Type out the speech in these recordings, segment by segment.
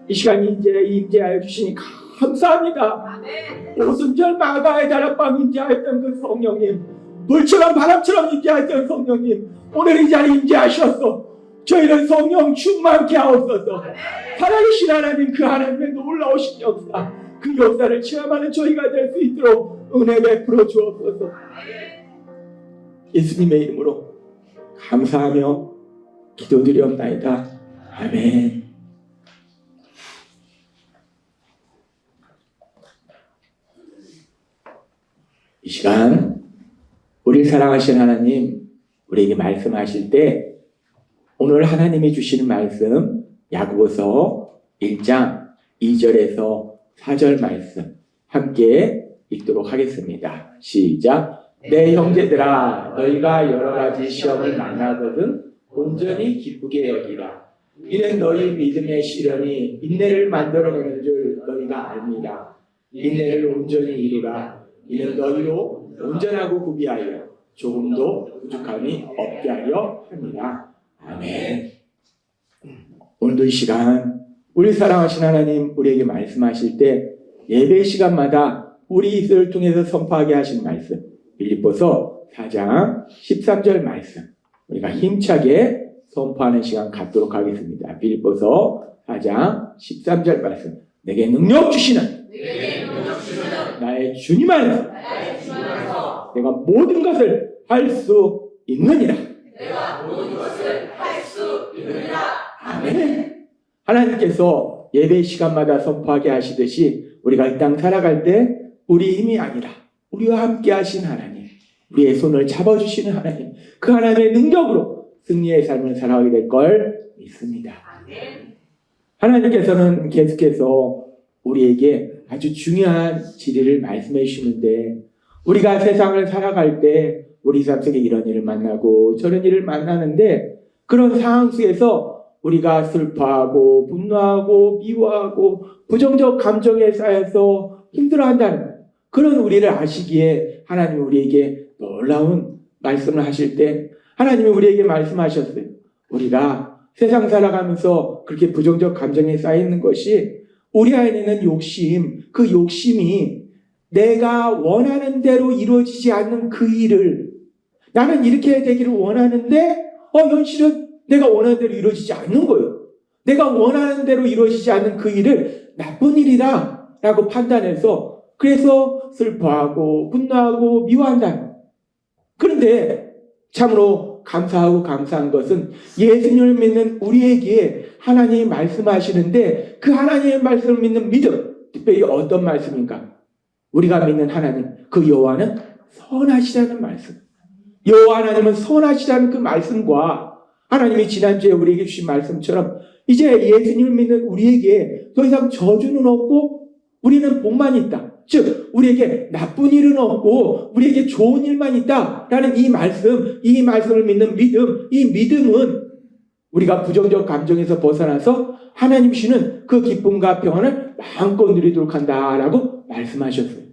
이 시간 임재하여 주시니 감사합니다. 오순절 마가의 다락방 임재하였던 그 성령님, 물처럼 바람처럼 임재하였던 성령님, 오늘 이 자리에 임재하셔서 저희는 성령 충만케 하옵소서. 살아계신 하나님, 그 하나님의 놀라우신 역사, 그 역사를 체험하는 저희가 될 수 있도록 은혜 베풀어 주옵소서. 예수님의 이름으로 감사하며 기도드리옵나이다. 아멘. 이 시간 우리 사랑하신 하나님, 우리에게 말씀하실 때 오늘 하나님이 주시는 말씀 야고보서 1장 2절에서 4절 말씀 함께 읽도록 하겠습니다. 시작. 내 형제들아, 너희가 여러 가지 시험을 만나거든 온전히 기쁘게 여기라. 이는 너희 믿음의 시련이 인내를 만들어내는 줄 너희가 압니다. 인내를 온전히 이루라. 이는 너희로 온전하고 구비하여 조금도 부족함이 없게 하려 합니다. 아멘. 오늘도 이 시간 우리 사랑하신 하나님, 우리에게 말씀하실 때 예배 시간마다 우리 입술을 통해서 선포하게 하신 말씀, 빌립보서 4장 13절 말씀, 우리가 힘차게 선포하는 시간 갖도록 하겠습니다. 빌립보서 4장 13절 말씀, 내게 능력 주시는 나의 주님 안에서 내가 모든 것을 할 수 있느니라. 아멘. 하나님께서 예배 시간마다 선포하게 하시듯이 우리가 이 땅 살아갈 때 우리 힘이 아니라 우리와 함께 하신 하나님, 우리의 손을 잡아주시는 하나님, 그 하나님의 능력으로 승리의 삶을 살아가게 될 걸 믿습니다. 하나님께서는 계속해서 우리에게 아주 중요한 진리를 말씀해 주시는데, 우리가 세상을 살아갈 때 우리 삶 속에 이런 일을 만나고 저런 일을 만나는데, 그런 상황 속에서 우리가 슬퍼하고 분노하고 미워하고 부정적 감정에 쌓여서 힘들어한다는 그런 우리를 아시기에 하나님이 우리에게 놀라운 말씀을 하실 때 하나님이 우리에게 말씀하셨어요. 우리가 세상 살아가면서 그렇게 부정적 감정에 쌓이는 것이 우리 안에 있는 욕심, 그 욕심이 내가 원하는 대로 이루어지지 않는 그 일을, 나는 이렇게 되기를 원하는데 현실은 내가 원하는 대로 이루어지지 않는 거예요. 내가 원하는 대로 이루어지지 않는 그 일을 나쁜 일이다 라고 판단해서 그래서 슬퍼하고 분노하고 미워한다. 그런데 참으로 감사하고 감사한 것은 예수님을 믿는 우리에게 하나님이 말씀하시는데, 그 하나님의 말씀을 믿는 믿음, 특별히 어떤 말씀인가? 우리가 믿는 하나님, 그 여호와는 선하시다는 말씀. 여호와 하나님은 선하시다는 그 말씀과 하나님이 지난주에 우리에게 주신 말씀처럼 이제 예수님을 믿는 우리에게 더 이상 저주는 없고 우리는 복만 있다. 즉 우리에게 나쁜 일은 없고 우리에게 좋은 일만 있다라는 이 말씀을 믿는 믿음, 이 믿음은 우리가 부정적 감정에서 벗어나서 하나님 주시는 그 기쁨과 평안을 마음껏 누리도록 한다라고 말씀하셨어요.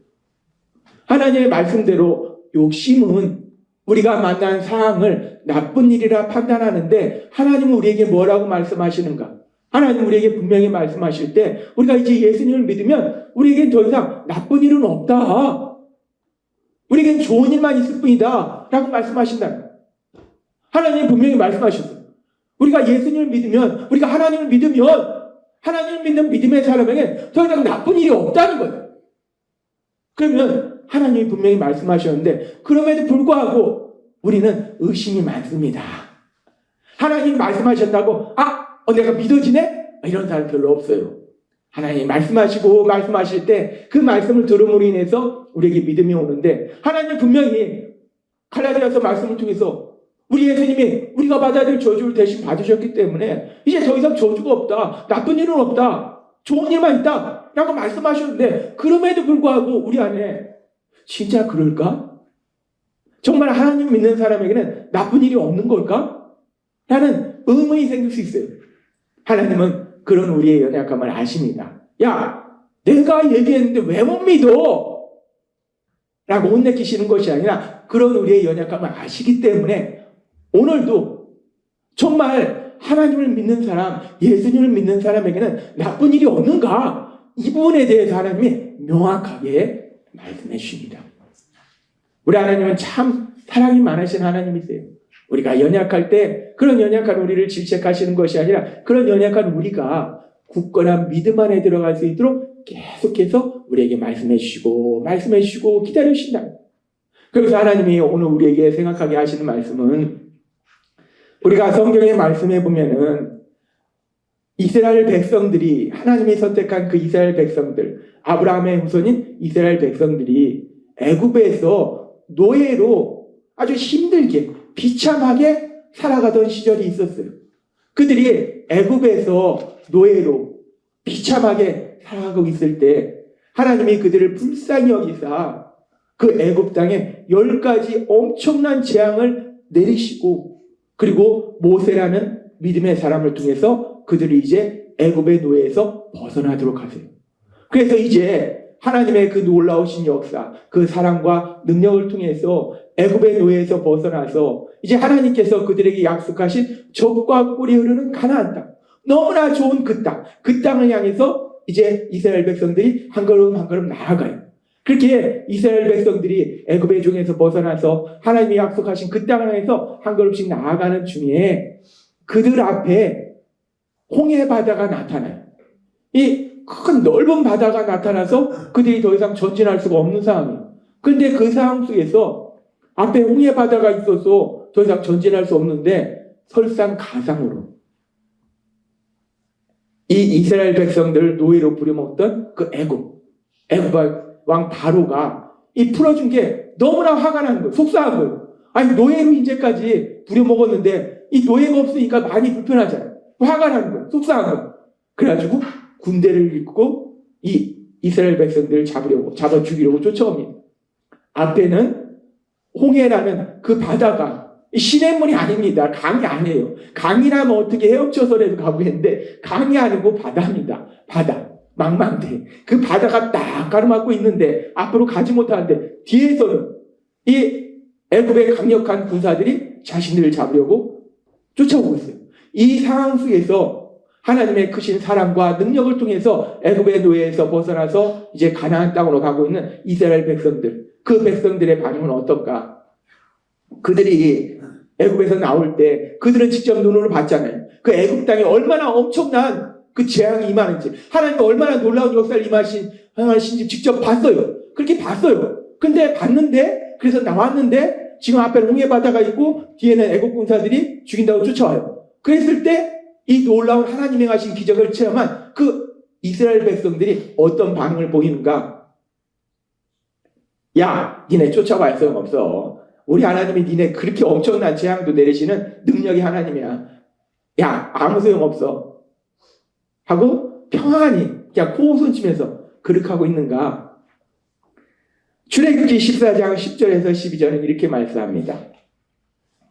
하나님의 말씀대로 욕심은 우리가 만난 상황을 나쁜 일이라 판단하는데, 하나님은 우리에게 뭐라고 말씀하시는가? 하나님 우리에게 분명히 말씀하실 때 우리가 이제 예수님을 믿으면 우리에겐 더 이상 나쁜 일은 없다, 우리에겐 좋은 일만 있을 뿐이다 라고 말씀하신다. 하나님이 분명히 말씀하셨어요. 우리가 예수님을 믿으면, 우리가 하나님을 믿으면, 하나님을 믿는 믿음의 사람에게 더 이상 나쁜 일이 없다는 거예요. 그러면 하나님이 분명히 말씀하셨는데 그럼에도 불구하고 우리는 의심이 많습니다. 하나님이 말씀하셨다고 내가 믿어지네? 이런 사람 별로 없어요. 하나님이 말씀하실 때 그 말씀을 들음으로 인해서 우리에게 믿음이 오는데, 하나님이 분명히 갈라디아서 말씀을 통해서 우리 예수님이 우리가 받아야 될 저주를 대신 받으셨기 때문에 이제 더 이상 저주가 없다, 나쁜 일은 없다, 좋은 일만 있다 라고 말씀하셨는데, 그럼에도 불구하고 우리 안에 진짜 그럴까? 정말 하나님 믿는 사람에게는 나쁜 일이 없는 걸까? 라는 의문이 생길 수 있어요. 하나님은 그런 우리의 연약함을 아십니다. 야, 내가 얘기했는데 왜 못 믿어? 라고 혼내키시는 것이 아니라 그런 우리의 연약함을 아시기 때문에 오늘도 정말 하나님을 믿는 사람, 예수님을 믿는 사람에게는 나쁜 일이 없는가? 이 부분에 대해서 하나님이 명확하게 말씀해 주십니다. 우리 하나님은 참 사랑이 많으신 하나님이세요. 우리가 연약할 때 그런 연약한 우리를 질책하시는 것이 아니라 그런 연약한 우리가 굳건한 믿음 안에 들어갈 수 있도록 계속해서 우리에게 말씀해 주시고 기다려 주신다. 그래서 하나님이 오늘 우리에게 생각하게 하시는 말씀은 우리가 성경에 말씀해 보면은 이스라엘 백성들이 하나님이 선택한 그 이스라엘 백성들, 아브라함의 후손인 이스라엘 백성들이 애굽에서 노예로 아주 힘들게 비참하게 살아가던 시절이 있었어요. 그들이 애굽에서 노예로 비참하게 살아가고 있을 때 하나님이 그들을 불쌍히 여기사 그 애굽 땅에 10가지 엄청난 재앙을 내리시고 그리고 모세라는 믿음의 사람을 통해서 그들이 이제 애굽의 노예에서 벗어나도록 하세요. 그래서 이제 하나님의 그 놀라우신 역사, 그 사랑과 능력을 통해서 애굽의 노예에서 벗어나서 이제 하나님께서 그들에게 약속하신 젖과 꿀이 흐르는 가나안 땅, 너무나 좋은 그 땅을 향해서 이제 이스라엘 백성들이 한 걸음 한 걸음 나아가요. 그렇게 이스라엘 백성들이 애굽의 종에서 벗어나서 하나님이 약속하신 그 땅을 향해서 한 걸음씩 나아가는 중에 그들 앞에 홍해 바다가 나타나요. 이 큰 넓은 바다가 나타나서 그들이 더 이상 전진할 수가 없는 상황이에요. 그런데 그 상황 속에서 앞에 홍해 바다가 있어서 더 이상 전진할 수 없는데 설상가상으로 이 이스라엘 백성들을 노예로 부려먹던 그 애굽 왕 바로가 이 풀어준 게 너무나 화가 나는 거예요. 속상한 거예요. 아니 노예로 이제까지 부려먹었는데 이 노예가 없으니까 많이 불편하잖아요. 화가 나는 거예요. 속상한 거예요. 그래가지고 군대를 이끌고 이 이스라엘 백성들을 잡아 죽이려고 쫓아옵니다. 앞에는 홍해라는 그 바다가 시냇물이 아닙니다. 강이 아니에요. 강이라면 어떻게 헤엄쳐서라도 가고 있는데 강이 아니고 바다입니다. 바다. 망망대. 그 바다가 딱 가로막고 있는데 앞으로 가지 못하는데 뒤에서는 이 애굽의 강력한 군사들이 자신들을 잡으려고 쫓아오고 있어요. 이 상황 속에서 하나님의 크신 사랑과 능력을 통해서 애굽의 노예에서 벗어나서 이제 가나안 땅으로 가고 있는 이스라엘 백성들, 그 백성들의 반응은 어떨까? 그들이 애굽에서 나올 때 그들은 직접 눈으로 봤잖아요. 그 애굽 땅에 얼마나 엄청난 그 재앙이 임하는지, 하나님이 얼마나 놀라운 역사를 임하신지 직접 봤어요. 그렇게 봤어요. 근데 봤는데, 그래서 나왔는데 지금 앞에는 홍해 바다가 있고 뒤에는 애굽 군사들이 죽인다고 쫓아와요. 그랬을 때 이 놀라운 하나님의 하신 기적을 체험한 그 이스라엘 백성들이 어떤 반응을 보이는가? 야, 니네 쫓아갈 소용없어. 우리 하나님이 니네 그렇게 엄청난 재앙도 내리시는 능력이 하나님이야. 야, 아무 소용없어. 하고 평안히 그냥 코웃음 치면서 그렇게 하고 있는가? 출애굽기 14장 10절에서 12절은 이렇게 말씀합니다.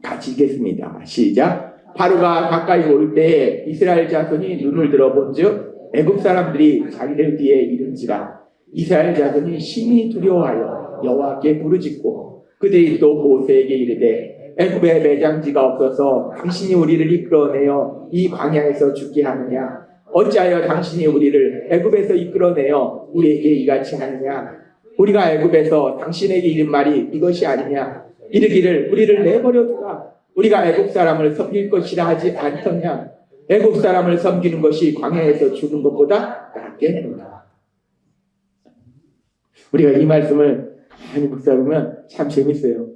같이 읽겠습니다. 시작. 바로가 가까이 올 때 이스라엘 자손이 눈을 들어본즉 애굽 사람들이 자기들 뒤에 이른지라 이스라엘 자손이 심히 두려워하여 여호와께 부르짖고 그들이 또 모세에게 이르되 애굽에 매장지가 없어서 당신이 우리를 이끌어내어 이 광야에서 죽게 하느냐? 어찌하여 당신이 우리를 애굽에서 이끌어내어 우리에게 이같이 하느냐? 우리가 애굽에서 당신에게 이른 말이 이것이 아니냐? 이르기를 우리를 내버려 두라. 우리가 애굽 사람을 섬길 것이라 하지 않더냐? 애굽 사람을 섬기는 것이 광야에서 죽는 것보다 낫겠노라. 우리가 이 말씀을 많이 묵상하면 참 재밌어요.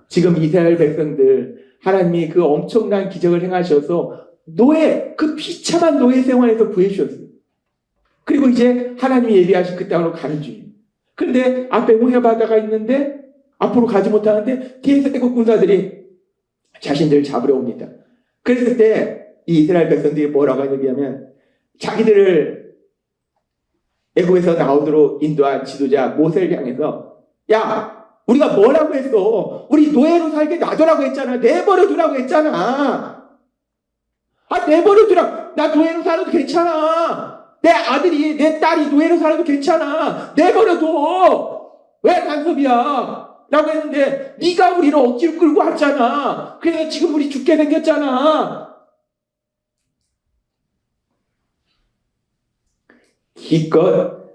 지금 이스라엘 백성들 하나님이 그 엄청난 기적을 행하셔서 그 비참한 노예 생활에서 구해주셨어요. 그리고 이제 하나님이 예비하신 그 땅으로 가는 중이에요. 그런데 앞에 홍해 바다가 있는데 앞으로 가지 못하는데 뒤에서 애굽 군사들이 자신들을 잡으러 옵니다. 그랬을 때 이 이스라엘 백성들이 뭐라고 하냐면 자기들을 애굽에서 나오도록 인도한 지도자 모세를 향해서 야, 우리가 뭐라고 했어? 우리 노예로 살게 놔두라고 했잖아. 내버려 두라고 했잖아. 아, 내버려 두라. 나 노예로 살아도 괜찮아. 내 아들이, 내 딸이 노예로 살아도 괜찮아. 내버려 둬. 왜 간섭이야? 라고 했는데 네가 우리를 억지로 끌고 왔잖아. 그래서 지금 우리 죽게 생겼잖아. 기껏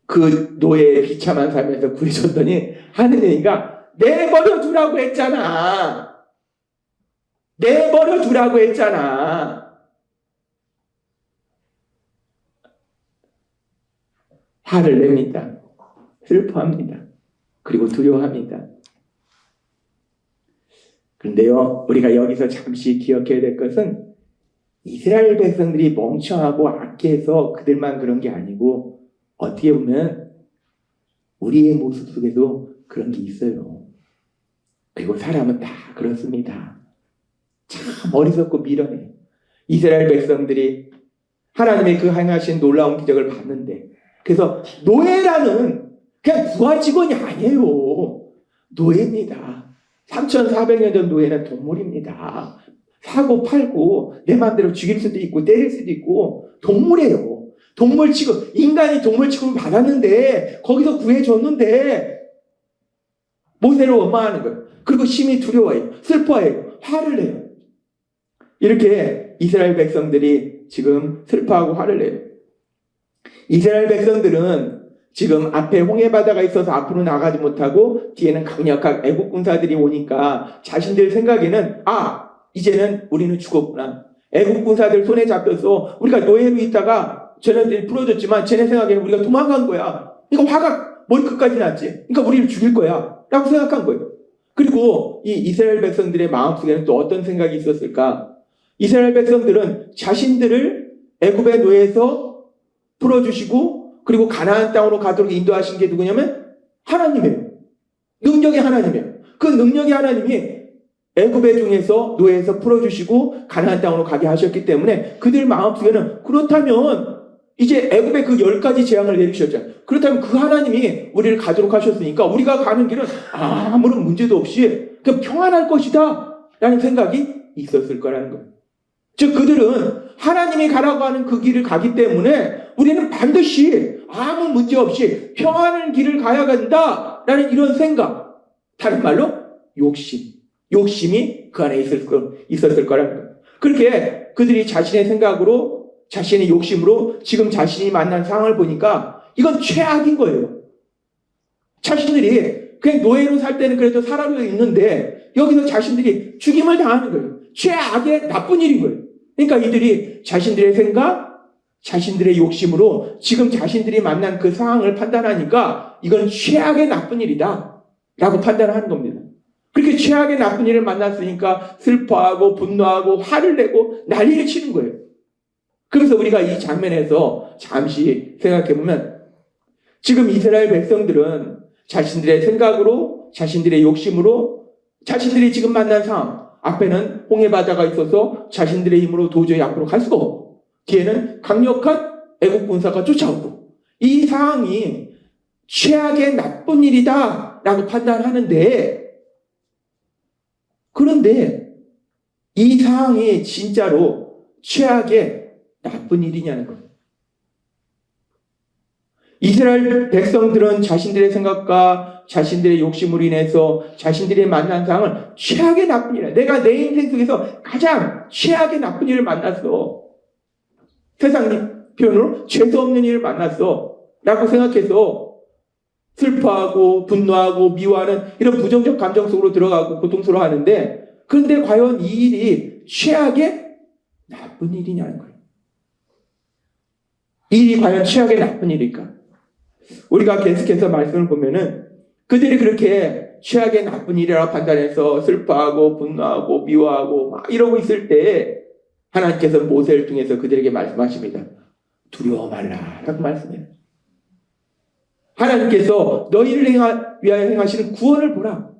그 노예의 비참한 삶에서 구해줬더니 하는 얘기가 내버려 두라고 했잖아. 내버려 두라고 했잖아. 화를 냅니다. 슬퍼합니다. 그리고 두려워합니다. 그런데요, 우리가 여기서 잠시 기억해야 될 것은 이스라엘 백성들이 멍청하고 악해서 그들만 그런 게 아니고 어떻게 보면 우리의 모습 속에도 그런 게 있어요. 그리고 사람은 다 그렇습니다. 참 어리석고 미련해. 이스라엘 백성들이 하나님의 그 행하신 놀라운 기적을 봤는데, 그래서 노예라는 그냥 부하 직원이 아니에요. 노예입니다. 3,400년 전 노예는 동물입니다. 사고 팔고 내 마음대로 죽일 수도 있고 때릴 수도 있고 동물이에요. 동물 취급, 인간이 동물 취급을 받았는데 거기서 구해줬는데 모세를 원망하는 거예요. 그리고 심히 두려워해요. 슬퍼해요. 화를 내요. 이렇게 이스라엘 백성들이 지금 슬퍼하고 화를 내요. 이스라엘 백성들은 지금 앞에 홍해바다가 있어서 앞으로 나가지 못하고 뒤에는 강력한 애국 군사들이 오니까 자신들 생각에는 이제는 우리는 죽었구나. 애국 군사들 손에 잡혀서 우리가 노예로 있다가 쟤네들이 풀어줬지만 쟤네 생각에는 우리가 도망간 거야. 그러니까 화가 머리끝까지 났지. 그러니까 우리를 죽일 거야 라고 생각한 거예요. 그리고 이 이스라엘 백성들의 마음속에는 또 어떤 생각이 있었을까? 이스라엘 백성들은 자신들을 애굽의 노예에서 풀어주시고 그리고 가나안 땅으로 가도록 인도하신 게 누구냐면 하나님이에요. 능력의 하나님이에요. 그 능력의 하나님이 애굽의 중에서 노예에서 풀어주시고 가나안 땅으로 가게 하셨기 때문에 그들 마음속에는 그렇다면 이제 애굽의 그 10가지 재앙을 내리셨잖아요. 그렇다면 그 하나님이 우리를 가도록 하셨으니까 우리가 가는 길은 아무런 문제도 없이 그냥 평안할 것이다 라는 생각이 있었을 거라는 거예요. 즉 그들은 하나님이 가라고 하는 그 길을 가기 때문에 우리는 반드시 아무 문제 없이 평안한 길을 가야 한다 라는 이런 생각, 다른 말로 욕심이 그 안에 있었을 거라는 거예요. 그렇게 그들이 자신의 생각으로 자신의 욕심으로 지금 자신이 만난 상황을 보니까 이건 최악인 거예요. 자신들이 그냥 노예로 살 때는 그래도 살아도 있는데 여기서 자신들이 죽임을 당하는 거예요. 최악의 나쁜 일인 거예요. 그러니까 이들이 자신들의 생각, 자신들의 욕심으로 지금 자신들이 만난 그 상황을 판단하니까 이건 최악의 나쁜 일이다 라고 판단을 하는 겁니다. 그렇게 최악의 나쁜 일을 만났으니까 슬퍼하고 분노하고 화를 내고 난리를 치는 거예요. 그래서 우리가 이 장면에서 잠시 생각해보면 지금 이스라엘 백성들은 자신들의 생각으로 자신들의 욕심으로 자신들이 지금 만난 상황, 앞에는 홍해바다가 있어서 자신들의 힘으로 도저히 앞으로 갈 수가 없고 뒤에는 강력한 애국 군사가 쫓아오고 이 상황이 최악의 나쁜 일이다 라고 판단하는데, 그런데 이 상황이 진짜로 최악의 나쁜 일이냐는 거예요. 이스라엘 백성들은 자신들의 생각과 자신들의 욕심으로 인해서 자신들이 만난 상황을 최악의 나쁜 일이야. 내가 내 인생 속에서 가장 최악의 나쁜 일을 만났어. 세상 표현으로 죄도 없는 일을 만났어 라고 생각해서 슬퍼하고 분노하고 미워하는 이런 부정적 감정 속으로 들어가고 고통스러워하는데, 그런데 과연 이 일이 최악의 나쁜 일이냐는 거예요. 이 일이 과연 최악의 나쁜 일일까? 우리가 계속해서 말씀을 보면은 그들이 그렇게 최악의 나쁜 일이라고 판단해서 슬퍼하고 분노하고 미워하고 막 이러고 있을 때 하나님께서 모세를 통해서 그들에게 말씀하십니다. 두려워 말라 라고 말씀해요. 하나님께서 너희를 위하여 행하시는 구원을 보라.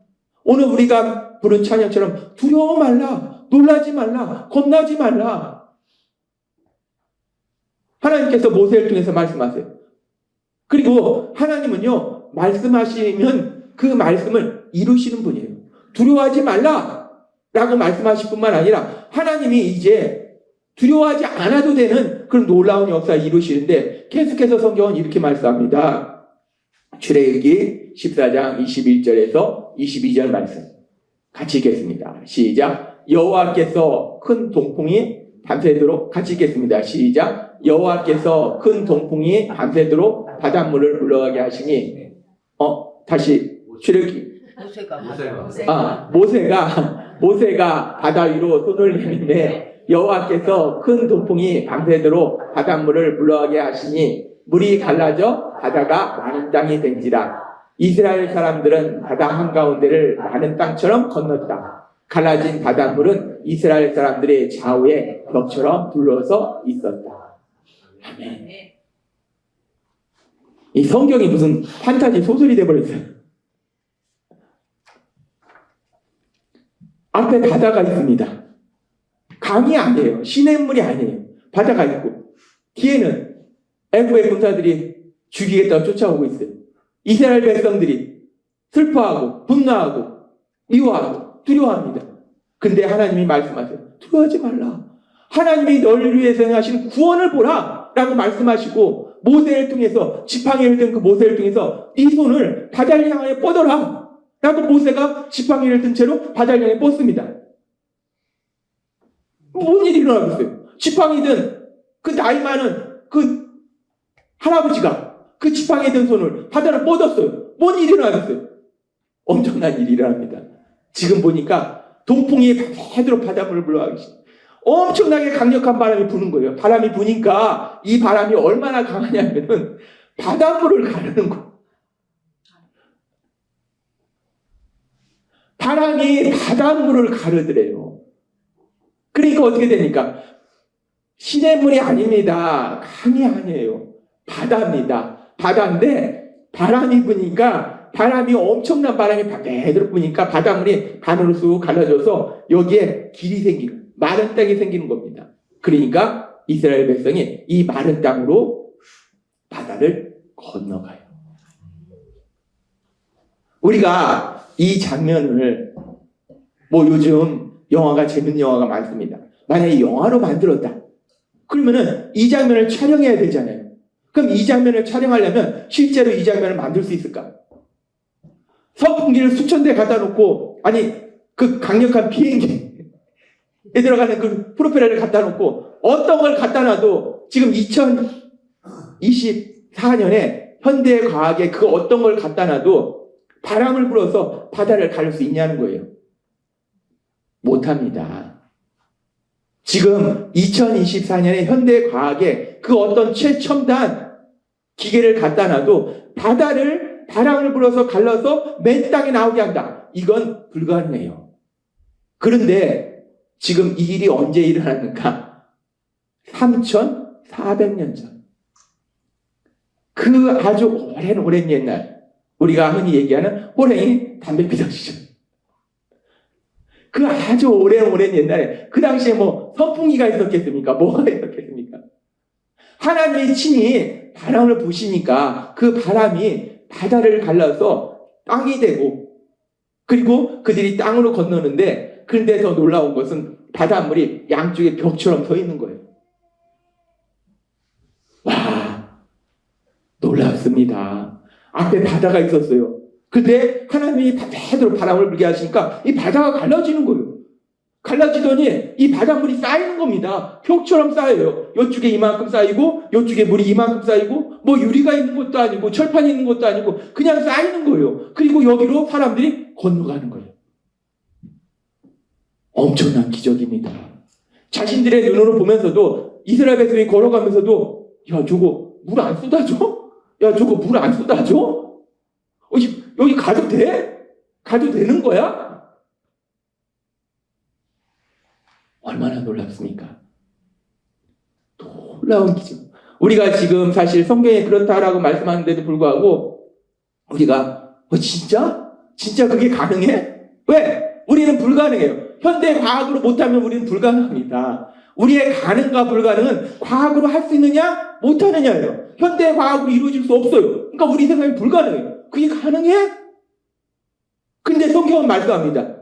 오늘 우리가 부른 찬양처럼 두려워 말라, 놀라지 말라, 겁나지 말라. 하나님께서 모세를 통해서 말씀하세요. 그리고 하나님은요, 말씀하시면 그 말씀을 이루시는 분이에요. 두려워하지 말라 라고 말씀하실 뿐만 아니라 하나님이 이제 두려워하지 않아도 되는 그런 놀라운 역사를 이루시는데, 계속해서 성경은 이렇게 말씀합니다. 출애굽기 14장 21절에서 22절 말씀 같이 읽겠습니다. 시작. 여호와께서 큰 동풍이 밤새도록 같이 읽겠습니다. 시작. 여호와께서 큰 동풍이 밤새도록 바닷물을 물러가게 하시니 다시 출애굽기 모세가 바다 위로 손을 내밀매 여호와께서 큰 동풍이 밤새도록 바닷물을 물러가게 하시니 물이 갈라져 바다가 마른 땅이 된지라. 이스라엘 사람들은 바다 한가운데를 마른 땅처럼 건넜다. 갈라진 바닷물은 이스라엘 사람들의 좌우에 벽처럼 둘러서 있었다. 아멘. 이 성경이 무슨 판타지 소설이 돼버렸어요. 앞에 바다가 있습니다. 강이 아니에요. 시냇물이 아니에요. 바다가 있고 뒤에는 애국의 군사들이 죽이겠다고 쫓아오고 있어요. 이스라엘 백성들이 슬퍼하고 분노하고 미워하고 두려워합니다. 근데 하나님이 말씀하세요. 두려워하지 말라. 하나님이 너를 위해서 행하신 구원을 보라 라고 말씀하시고 모세를 통해서 지팡이를 든 그 모세를 통해서 네 손을 바다를 향하여 뻗어라 라고 모세가 지팡이를 든 채로 바다를 향해 뻗습니다. 뭔 일이 일어나겠어요? 지팡이 든 그 나이 많은 그 할아버지가 그 지팡이 든 손을 바다를 뻗었어요. 뭔 일이 일어나겠어요? 엄청난 일이 일어납니다. 지금 보니까 동풍이 밤새도록 바닷물을 물러가기 시작해요. 엄청나게 강력한 바람이 부는 거예요. 바람이 부니까 이 바람이 얼마나 강하냐면은 바닷물을 가르는 거예요. 바람이 바닷물을 가르더래요. 그러니까 어떻게 되니까 시냇물이 아닙니다. 강이 아니에요. 바다입니다. 바다인데 바람이 부니까 바람이 엄청난 바람이 밤새도록 부니까 바닷물이 반으로 쑥 갈라져서 여기에 길이 생기는 마른 땅이 생기는 겁니다. 그러니까 이스라엘 백성이 이 마른 땅으로 바다를 건너가요. 우리가 이 장면을 요즘 영화가 재밌는 영화가 많습니다. 만약에 영화로 만들었다. 그러면은 이 장면을 촬영해야 되잖아요. 그럼 이 장면을 촬영하려면 실제로 이 장면을 만들 수 있을까? 선풍기를 수천 대 갖다 놓고 그 강력한 비행기에 들어가는 그 프로펠러를 갖다 놓고 어떤 걸 갖다 놔도 지금 2024년에 현대 과학에 그 어떤 걸 갖다 놔도 바람을 불어서 바다를 가를 수 있냐는 거예요. 못합니다. 지금 2024년에 현대 과학에 그 어떤 최첨단 기계를 갖다 놔도 바람을 불어서 갈라서 맨 땅에 나오게 한다. 이건 불가능해요. 그런데 지금 이 일이 언제 일어났는가? 3,400년 전. 그 아주 오랜 옛날 우리가 흔히 얘기하는 호랭이 담배 피던 시절. 그 아주 오랜 옛날에 그 당시에 선풍기가 있었겠습니까? 뭐가 있었겠습니까? 하나님이 친히 바람을 부시니까 그 바람이 바다를 갈라서 땅이 되고 그리고 그들이 땅으로 건너는데 그런데 더 놀라운 것은 바닷물이 양쪽에 벽처럼 서 있는 거예요. 와, 놀랍습니다. 앞에 바다가 있었어요. 근데 하나님이 밤새도록 바람을 불게 하시니까 이 바다가 갈라지는 거예요. 갈라지더니 이 바닷물이 쌓이는 겁니다. 벽처럼 쌓여요. 이쪽에 이만큼 쌓이고 이쪽에 물이 이만큼 쌓이고 유리가 있는 것도 아니고 철판이 있는 것도 아니고 그냥 쌓이는 거예요. 그리고 여기로 사람들이 건너가는 거예요. 엄청난 기적입니다. 자신들의 눈으로 보면서도 이스라엘 백성이 걸어가면서도 야 저거 물 안 쏟아져? 야 저거 물 안 쏟아져? 여기 가도 돼? 가도 되는 거야? 얼마나 놀랍습니까? 놀라운 기적. 우리가 지금 사실 성경에 그렇다라고 말씀하는데도 불구하고 우리가 진짜? 진짜 그게 가능해? 왜? 우리는 불가능해요. 현대 과학으로 못하면 우리는 불가능합니다. 우리의 가능과 불가능은 과학으로 할 수 있느냐? 못하느냐예요. 현대 과학으로 이루어질 수 없어요. 그러니까 우리 생각이 불가능해요. 그게 가능해? 근데 성경은 말씀합니다.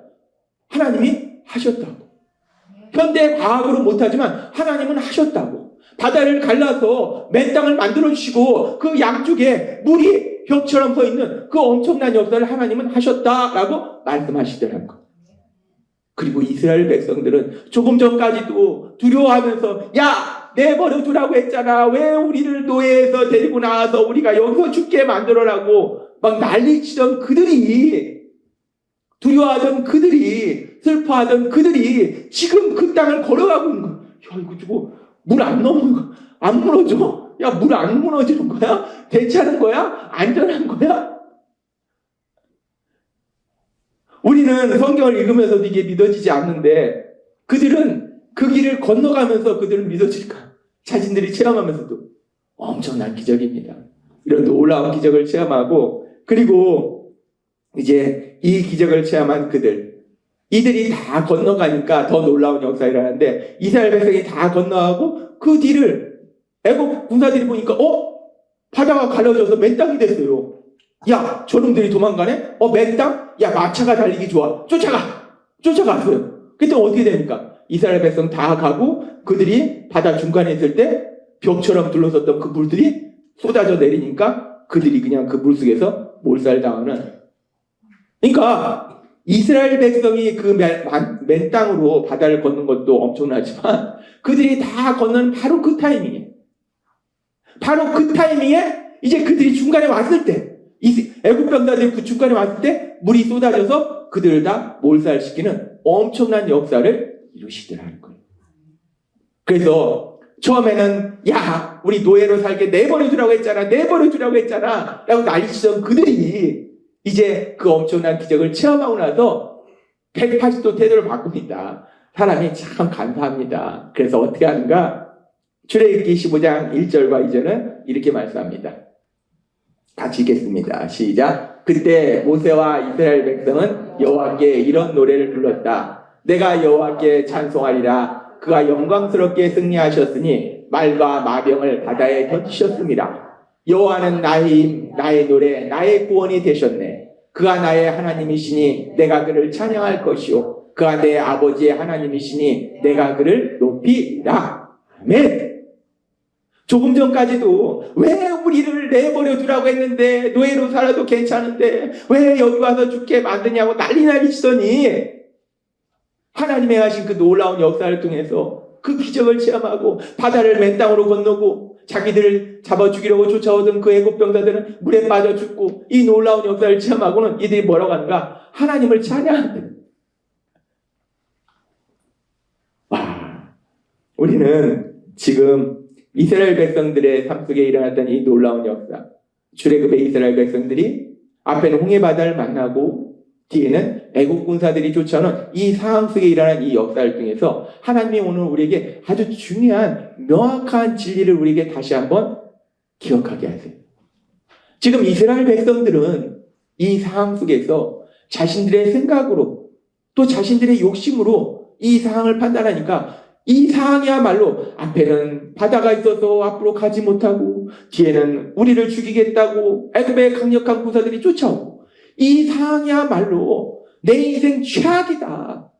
하나님이 하셨다고. 현대 과학으로 못하지만 하나님은 하셨다고. 바다를 갈라서 맨 땅을 만들어주시고 그 양쪽에 물이 벽처럼 서 있는 그 엄청난 역사를 하나님은 하셨다라고 말씀하시더라고요. 그리고 이스라엘 백성들은 조금 전까지도 두려워하면서 야 내버려 두라고 했잖아. 왜 우리를 노예에서 데리고 나와서 우리가 여기서 죽게 만들어라고 막 난리치던 그들이, 두려워하던 그들이, 슬퍼하던 그들이 지금 그 땅을 걸어가고 있는 거야. 야, 이거 저거 물 안 넘는 거, 안 무너져? 야, 물 안 무너지는 거야? 괜찮은 거야? 안전한 거야? 우리는 성경을 읽으면서도 이게 믿어지지 않는데 그들은 그 길을 건너가면서 그들은 믿어질까? 자신들이 체험하면서도 엄청난 기적입니다. 이런 놀라운 기적을 체험하고, 그리고 이제 이 기적을 체험한 이들이 다 건너가니까 더 놀라운 역사가 일어나는데, 이스라엘 백성이 다 건너가고 그 뒤를 애국 군사들이 보니까 바다가 갈라져서 맨 땅이 됐어요. 야, 저놈들이 도망가네? 맨 땅? 야, 마차가 달리기 좋아. 쫓아갔어요. 그때 어떻게 됩니까? 이스라엘 백성 다 가고 그들이 바다 중간에 있을 때 벽처럼 둘러섰던 그 물들이 쏟아져 내리니까 그들이 그냥 그 물속에서 몰살당하는. 그러니까 이스라엘 백성이 그 맨 땅으로 바다를 걷는 것도 엄청나지만 그들이 다 건너는 바로 그 타이밍에, 이제 그들이 중간에 왔을 때, 애국 병사들이 그 중간에 왔을 때 물이 쏟아져서 그들을 다 몰살시키는 엄청난 역사를 이루시더라는 거예요. 그래서 처음에는 야, 우리 노예로 살게 내버려두라고 했잖아 라고 난리치던 그들이 이제 그 엄청난 기적을 체험하고 나서 180도 태도를 바꿉니다. 사람이 참 감사합니다. 그래서 어떻게 하는가? 출애굽기 15장 1절과 2절은 이렇게 말씀합니다. 같이 읽겠습니다. 시작. 그때 모세와 이스라엘 백성은 여호와께 이런 노래를 불렀다. 내가 여호와께 찬송하리라. 그가 영광스럽게 승리하셨으니 말과 마병을 바다에 던지셨습니다. 여호와는 나의 힘, 나의 노래, 나의 구원이 되셨네. 그가 나의 하나님이시니 내가 그를 찬양할 것이요, 그가 내 아버지의 하나님이시니 내가 그를 높이리라. 아멘. 조금 전까지도 왜 우리를 내버려 두라고 했는데, 노예로 살아도 괜찮은데 왜 여기 와서 죽게 만드냐고 난리 치더니 하나님의 하신 그 놀라운 역사를 통해서 그 기적을 체험하고 바다를 맨 땅으로 건너고 자기들을 잡아 죽이려고 쫓아오던 그 애국 병사들은 물에 빠져 죽고, 이 놀라운 역사를 체험하고는 이들이 뭐라고 하는가? 하나님을 찬양한다. 와, 우리는 지금 이스라엘 백성들의 삶 속에 일어났던 이 놀라운 역사, 출애굽의 이스라엘 백성들이 앞에는 홍해 바다를 만나고 뒤에는 애국 군사들이 쫓아오는 이 상황 속에 일어난 이 역사를 통해서 하나님이 오늘 우리에게 아주 중요한 명확한 진리를 우리에게 다시 한번 기억하게 하세요. 지금 이스라엘 백성들은 이 상황 속에서 자신들의 생각으로 또 자신들의 욕심으로 이 상황을 판단하니까 이 상황이야말로 앞에는 바다가 있어서 앞으로 가지 못하고 뒤에는 우리를 죽이겠다고 애굽의 강력한 군사들이 쫓아오고, 이 상황이야말로 내 인생 최악이다.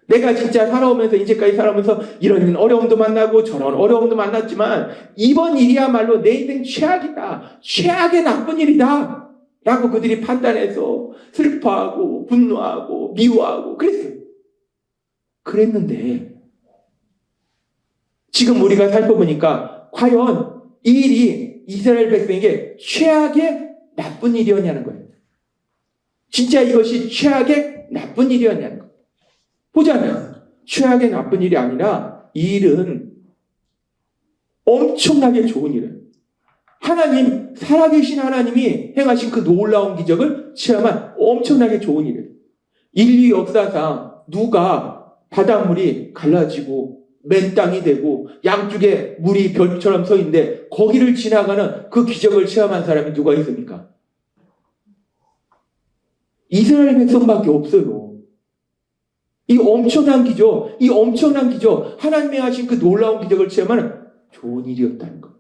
내가 진짜 살아오면서, 이제까지 살아오면서 이런 어려움도 만나고 저런 어려움도 만났지만 이번 일이야말로 내 인생 최악이다. 최악의 나쁜 일이다. 라고 그들이 판단해서 슬퍼하고 분노하고 미워하고 그랬어요. 그랬는데 지금 우리가 살펴보니까 과연 이 일이 이스라엘 백성에게 최악의 나쁜 일이었냐는 거예요. 진짜 이것이 최악의 나쁜 일이었냐는 거예요. 보자면 최악의 나쁜 일이 아니라 이 일은 엄청나게 좋은 일이에요. 하나님, 살아계신 하나님이 행하신 그 놀라운 기적을 체험한 엄청나게 좋은 일이에요. 인류 역사상 누가 바닷물이 갈라지고 맨 땅이 되고 양쪽에 물이 별처럼 서 있는데 거기를 지나가는 그 기적을 체험한 사람이 누가 있습니까? 이스라엘 백성밖에 없어요. 이 엄청난 기적, 하나님이 하신 그 놀라운 기적을 체험하는 좋은 일이었다는 것.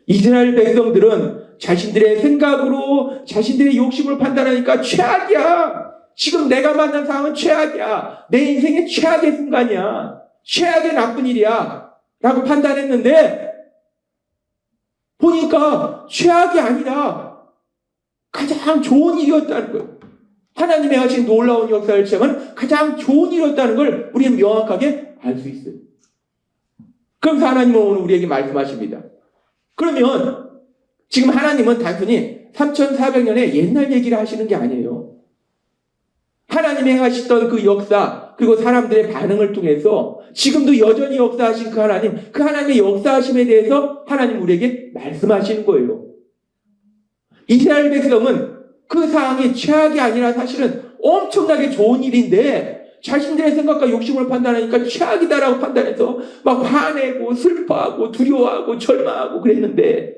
이스라엘 백성들은 자신들의 생각으로 자신들의 욕심으로 판단하니까 최악이야. 지금 내가 만난 상황은 최악이야. 내 인생의 최악의 순간이야. 최악의 나쁜 일이야. 라고 판단했는데 보니까 최악이 아니라 가장 좋은 일이었다는 거예요. 하나님의 하신 놀라운 역사를 체험하는 가장 좋은 일이었다는 걸 우리는 명확하게 알 수 있어요. 그러면서 하나님은 오늘 우리에게 말씀하십니다. 그러면 지금 하나님은 단순히 3400년의 옛날 얘기를 하시는 게 아니에요. 하나님이 행하시던 그 역사 그리고 사람들의 반응을 통해서 지금도 여전히 역사하신 그 하나님의 역사하심에 대해서 하나님 우리에게 말씀하시는 거예요. 이스라엘 백성은 그 상황이 최악이 아니라 사실은 엄청나게 좋은 일인데 자신들의 생각과 욕심을 판단하니까 최악이다라고 판단해서 막 화내고 슬퍼하고 두려워하고 절망하고 그랬는데,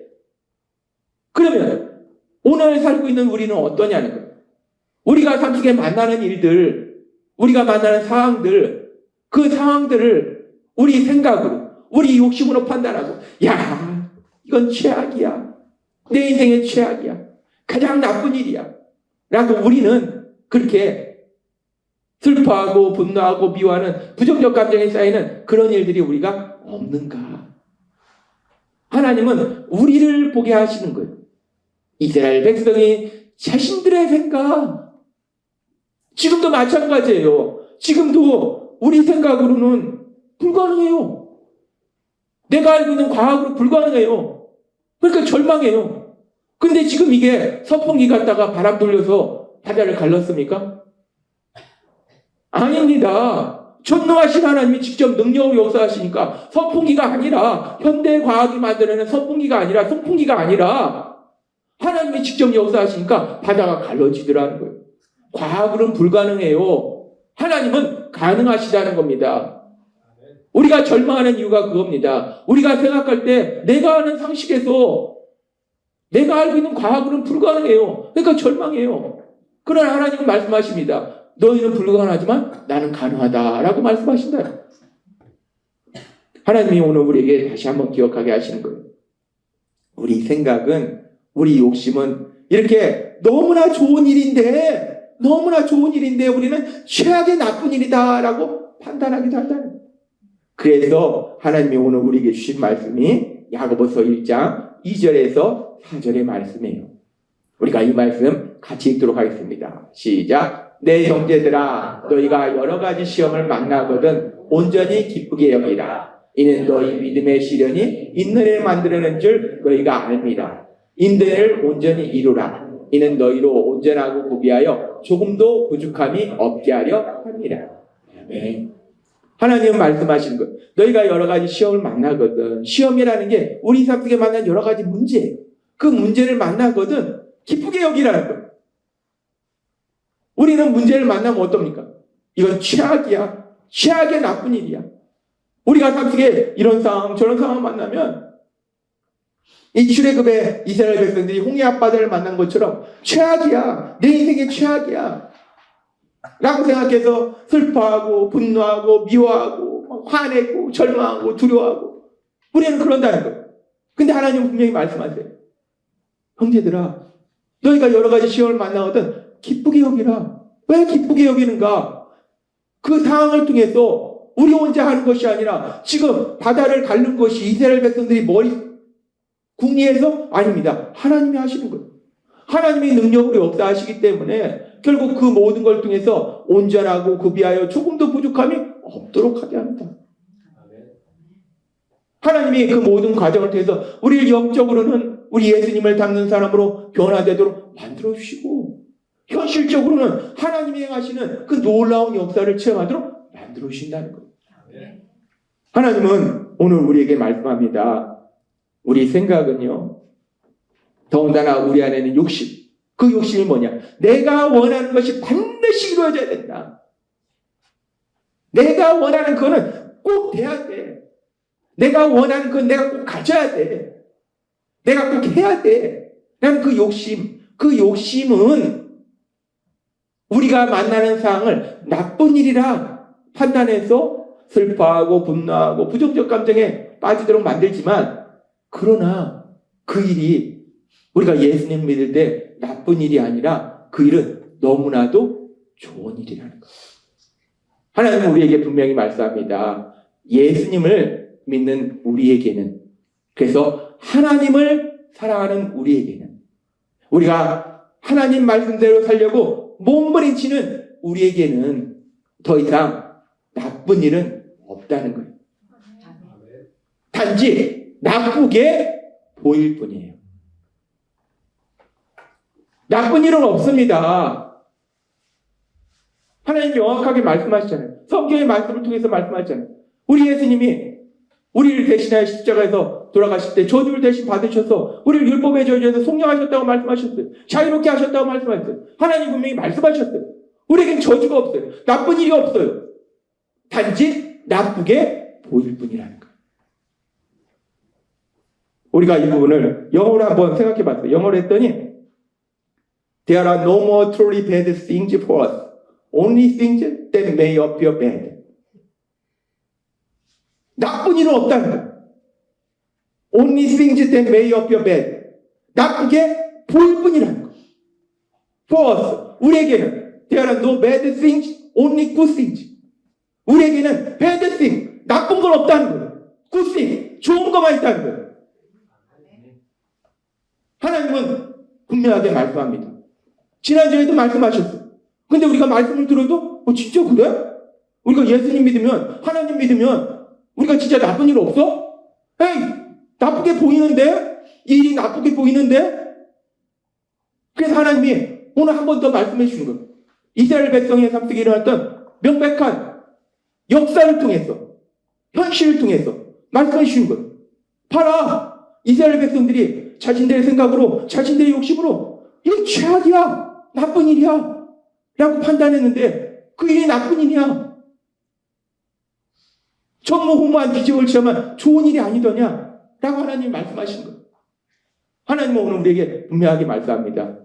그러면 오늘 살고 있는 우리는 어떠냐는 거예요. 우리가 삶 속에 만나는 일들, 우리가 만나는 상황들, 그 상황들을 우리 생각으로, 우리 욕심으로 판단하고, 야, 이건 최악이야. 내 인생의 최악이야. 가장 나쁜 일이야. 라고 우리는 그렇게 슬퍼하고 분노하고 미워하는 부정적 감정이 쌓이는 그런 일들이 우리가 없는가? 하나님은 우리를 보게 하시는 거예요. 이스라엘 백성이 자신들의 생각, 지금도 마찬가지예요. 지금도 우리 생각으로는 불가능해요. 내가 알고 있는 과학으로 불가능해요. 그러니까 절망해요. 근데 지금 이게 선풍기 갖다가 바람 돌려서 바다를 갈랐습니까? 아닙니다. 전능하신 하나님이 직접 능력으로 역사하시니까 선풍기가 아니라, 현대 과학이 만들어낸 선풍기가 아니라, 송풍기가 아니라 하나님이 직접 역사하시니까 바다가 갈라지더라는 거예요. 과학으로는 불가능해요. 하나님은 가능하시다는 겁니다. 우리가 절망하는 이유가 그겁니다. 우리가 생각할 때 내가 아는 상식에서, 내가 알고 있는 과학으로는 불가능해요. 그러니까 절망해요. 그러나 하나님은 말씀하십니다. 너희는 불가능하지만 나는 가능하다라고 말씀하신다. 하나님이 오늘 우리에게 다시 한번 기억하게 하시는 거예요. 우리 생각은, 우리 욕심은 이렇게 너무나 좋은 일인데 우리는 최악의 나쁜 일이다라고 판단하기도 한다는 거예요. 그래서 하나님이 오늘 우리에게 주신 말씀이 야고보서 1장 2절에서 4절의 말씀이에요. 우리가 이 말씀 같이 읽도록 하겠습니다. 시작. 내 형제들아, 너희가 여러 가지 시험을 만나거든 온전히 기쁘게 여기라. 이는 너희 믿음의 시련이 인내를 만들어낸 줄 너희가 압니다. 인내를 온전히 이루라. 이는 너희로 온전하고 구비하여 조금도 부족함이 없게 하려 합니다. 아멘. 하나님은 말씀하시는 거예요. 너희가 여러 가지 시험을 만나거든. 시험이라는 게 우리 삶 속에 만난 여러 가지 문제예요. 그 문제를 만나거든 기쁘게 여기라는 거예요. 우리는 문제를 만나면 어떻습니까? 이건 최악이야. 최악의 나쁜 일이야. 우리가 삶 속에 이런 상황 저런 상황 만나면 이 출애굽의 이스라엘 백성들이 홍해 앞바다를 만난 것처럼 최악이야. 내 인생의 최악이야. 라고 생각해서 슬퍼하고 분노하고 미워하고 화내고 절망하고 두려워하고 우리는 그런다는 거예요. 근데 하나님은 분명히 말씀하세요. 형제들아, 너희가 여러 가지 시험을 만나거든 기쁘게 여기라. 왜 기쁘게 여기는가? 그 상황을 통해서 우리 혼자 하는 것이 아니라 지금 바다를 가른 것이 이스라엘 백성들이 머리 궁리해서 아닙니다. 하나님이 하시는 거예요. 하나님이 능력으로 역사하시기 때문에 결국 그 모든 걸 통해서 온전하고 구비하여 조금도 부족함이 없도록 하게 합니다. 하나님이 그 모든 과정을 통해서 우리를 영적으로는 우리 예수님을 닮는 사람으로 변화되도록 만들어주시고 현실적으로는 하나님이 행하시는 그 놀라운 역사를 체험하도록 만들어주신다는 거예요. 하나님은 오늘 우리에게 말씀합니다. 우리 생각은요, 더군다나 우리 안에는 욕심, 그 욕심이 뭐냐? 내가 원하는 것이 반드시 이루어져야 된다. 내가 원하는 거는 꼭 돼야 돼. 내가 원하는 건 내가 꼭 가져야 돼. 내가 꼭 해야 돼. 라는 그 욕심은 우리가 만나는 상황을 나쁜 일이라 판단해서 슬퍼하고 분노하고 부정적 감정에 빠지도록 만들지만, 그러나 그 일이 우리가 예수님 믿을 때 나쁜 일이 아니라 그 일은 너무나도 좋은 일이라는 거예요. 하나님은 우리에게 분명히 말씀합니다. 예수님을 믿는 우리에게는, 그래서 하나님을 사랑하는 우리에게는, 우리가 하나님 말씀대로 살려고 몸부림치는 우리에게는 더 이상 나쁜 일은 없다는 거예요. 단지 나쁘게 보일 뿐이에요. 나쁜 일은 없습니다. 하나님 명확하게 말씀하시잖아요. 성경의 말씀을 통해서 말씀하시잖아요. 우리 예수님이 우리를 대신하여 십자가에서 돌아가실 때 저주를 대신 받으셔서 우리를 율법의 저주에서 속량하셨다고 말씀하셨어요. 자유롭게 하셨다고 말씀하셨어요. 하나님 분명히 말씀하셨어요. 우리에겐 저주가 없어요. 나쁜 일이 없어요. 단지 나쁘게 보일 뿐이라는 거예요. 우리가 이 부분을 영어로 한번 생각해 봤어요. 영어로 했더니 There are no more truly bad things for us. Only things that may appear bad. 나쁜 일은 없다는 거예요. Only things that may appear bad. 나쁘게 보일 뿐이라는 거예요. For us. 우리에게는 There are no bad things, only good things. 우리에게는 bad thing, 나쁜 건 없다는 거예요. good thing, 좋은 것만 있다는 거예요. 하나님은 분명하게 말씀합니다. 지난주에도 말씀하셨어요. 근데 우리가 말씀을 들어도 진짜 그래? 우리가 예수님 믿으면, 하나님 믿으면 우리가 진짜 나쁜 일 없어? 에이, 나쁘게 보이는데? 일이 나쁘게 보이는데? 그래서 하나님이 오늘 한 번 더 말씀해 주신 거예요. 이스라엘 백성의 삶 속에 일어났던 명백한 역사를 통해서, 현실을 통해서 말씀해 주신 거예요. 봐라! 이스라엘 백성들이 자신들의 생각으로, 자신들의 욕심으로 이건 최악이야! 나쁜 일이야! 라고 판단했는데 그 일이 나쁜 일이야. 전무후무한 기적을 취하면 좋은 일이 아니더냐? 라고 하나님이 말씀하신 거예요. 하나님은 오늘 우리에게 분명하게 말씀합니다.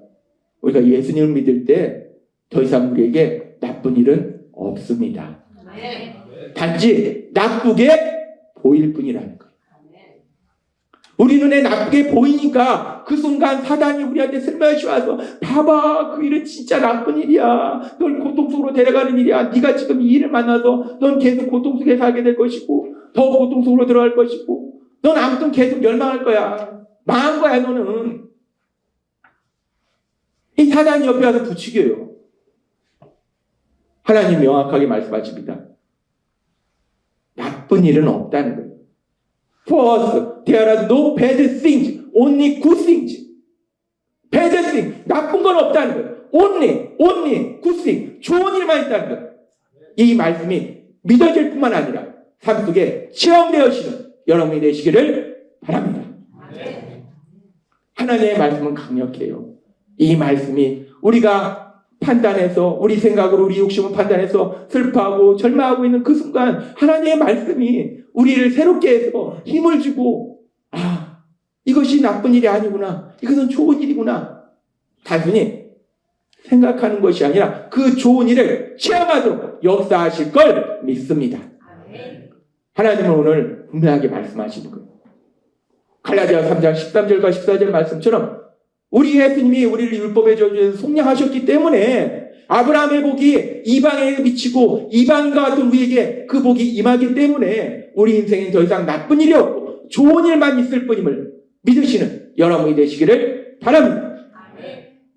우리가 예수님을 믿을 때 더 이상 우리에게 나쁜 일은 없습니다. 단지 나쁘게 보일 뿐이라는 거예요. 우리 눈에 나쁘게 보이니까 그 순간 사단이 우리한테 슬며시 와서 봐봐, 그 일은 진짜 나쁜 일이야. 널 고통 속으로 데려가는 일이야. 네가 지금 이 일을 만나서 넌 계속 고통 속에 살게 될 것이고 더 고통 속으로 들어갈 것이고 넌 아무튼 계속 멸망할 거야. 망한 거야 너는. 이 사단이 옆에 와서 부추겨요. 하나님 명확하게 말씀하십니다. 나쁜 일은 없다는 거예요. For us, there are no bad things, only good things. bad thing, 나쁜 건 없다는 거예요. only good thing, 좋은 일만 있다는 거예요. 이 말씀이 믿어질 뿐만 아니라 삶 속에 체험되어지는 여러분이 되시기를 바랍니다. 하나님의 말씀은 강력해요. 이 말씀이 우리가 판단해서 우리 생각으로 우리 욕심을 판단해서 슬퍼하고 절망하고 있는 그 순간 하나님의 말씀이 우리를 새롭게 해서 힘을 주고 이것이 나쁜 일이 아니구나. 이것은 좋은 일이구나. 단순히 생각하는 것이 아니라 그 좋은 일을 체험하도록 역사하실 걸 믿습니다. 하나님은 오늘 분명하게 말씀하시는 거예요. 갈라디아 3장 13절과 14절 말씀처럼 우리 예수님이 우리를 율법의 저주에서 속량하셨기 때문에 아브라함의 복이 이방인에게 미치고 이방인과 같은 우리에게 그 복이 임하기 때문에 우리 인생엔 더 이상 나쁜 일이 없고 좋은 일만 있을 뿐임을 믿으시는 여러분이 되시기를 바랍니다.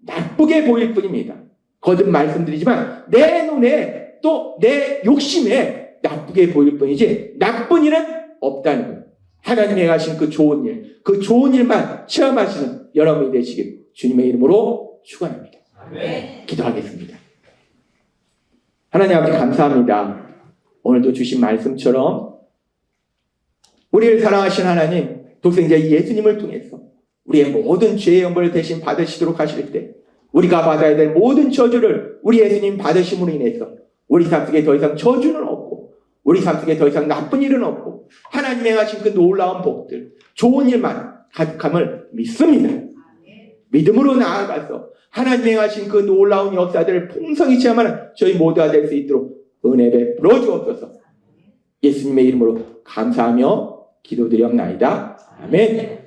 나쁘게 보일 뿐입니다. 거듭 말씀드리지만 내 눈에 또 내 욕심에 나쁘게 보일 뿐이지 나쁜 일은 없다는 거예요. 하나님이 행하신 그 좋은 일만 체험하시는 여러분이 되시길 주님의 이름으로 축원합니다. 기도하겠습니다. 하나님 아버지 감사합니다. 오늘도 주신 말씀처럼 우리를 사랑하신 하나님 독생자 예수님을 통해서 우리의 모든 죄의 연벌을 대신 받으시도록 하실 때 우리가 받아야 될 모든 저주를 우리 예수님 받으심으로 인해서 우리 삶 속에 더 이상 저주는 없고 우리 삶 속에 더 이상 나쁜 일은 없고 하나님이 행하신 그 놀라운 복들 좋은 일만 가득함을 믿습니다. 믿음으로 나아가서 하나님이 행하신 그 놀라운 역사들을 풍성히 체험하는 저희 모두가 될 수 있도록 은혜 베풀어 주옵소서. 예수님의 이름으로 감사하며 기도드리옵나이다. 아멘.